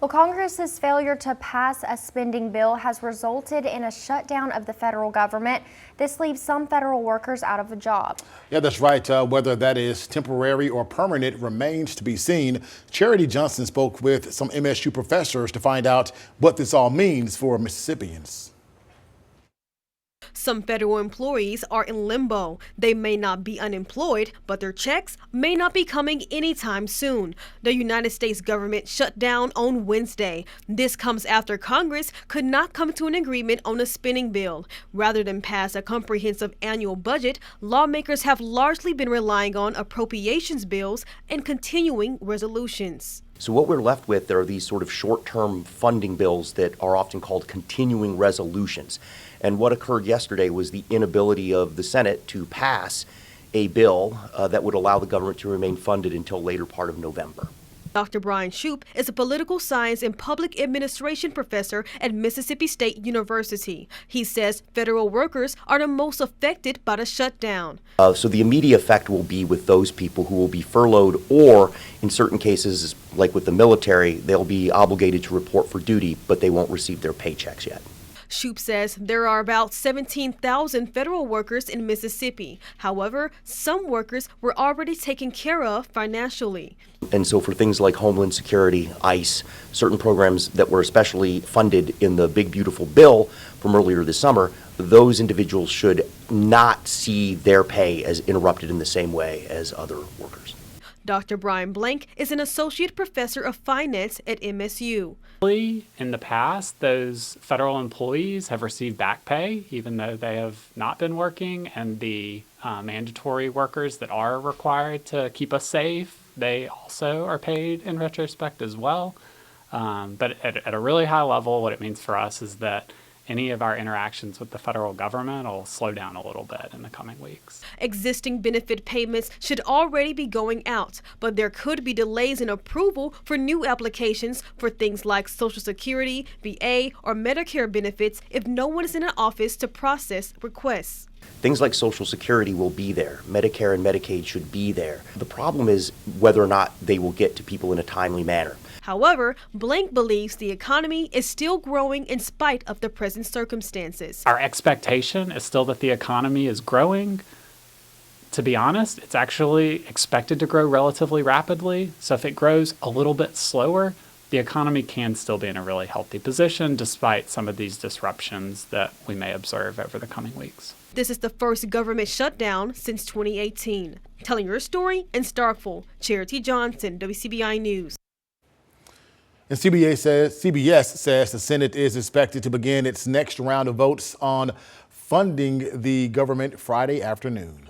Well, Congress's failure to pass a spending bill has resulted in a shutdown of the federal government. This leaves some federal workers out of a job. Yeah, that's right. Whether that is temporary or permanent remains to be seen. Charity Johnson spoke with some MSU professors to find out what this all means for Mississippians. Some federal employees are in limbo. They may not be unemployed, but their checks may not be coming anytime soon. The United States government shut down on Wednesday. This comes after Congress could not come to an agreement on a spending bill. Rather than pass a comprehensive annual budget, lawmakers have largely been relying on appropriations bills and continuing resolutions. So what we're left with are these sort of short-term funding bills that are often called continuing resolutions. And what occurred yesterday was the inability of the Senate to pass a bill that would allow the government to remain funded until later part of November. Dr. Brian Shoup is a political science and public administration professor at Mississippi State University. He says federal workers are the most affected by the shutdown. So the immediate effect will be with those people who will be furloughed, or in certain cases, like with the military, they'll be obligated to report for duty, but they won't receive their paychecks yet. Shoup says there are about 17,000 federal workers in Mississippi. However, some workers were already taken care of financially. And so for things like Homeland Security, ICE, certain programs that were especially funded in the Big Beautiful Bill from earlier this summer, those individuals should not see their pay as interrupted in the same way as other workers. Dr. Brian Blank is an associate professor of finance at MSU. In the past, those federal employees have received back pay even though they have not been working, and the mandatory workers that are required to keep us safe, they also are paid in retrospect as well. But at a really high level, what it means for us is that any of our interactions with the federal government will slow down a little bit in the coming weeks. Existing benefit payments should already be going out, but there could be delays in approval for new applications for things like Social Security, VA, or Medicare benefits if no one is in an office to process requests. Things like Social Security will be there. Medicare and Medicaid should be there. The problem is whether or not they will get to people in a timely manner. However, Blank believes the economy is still growing in spite of the present circumstances. Our expectation is still that the economy is growing. To be honest, it's actually expected to grow relatively rapidly. So if it grows a little bit slower, the economy can still be in a really healthy position despite some of these disruptions that we may observe over the coming weeks. This is the first government shutdown since 2018. Telling your story in Starkville, Charity Johnson, WCBI News. And CBS says the Senate is expected to begin its next round of votes on funding the government Friday afternoon.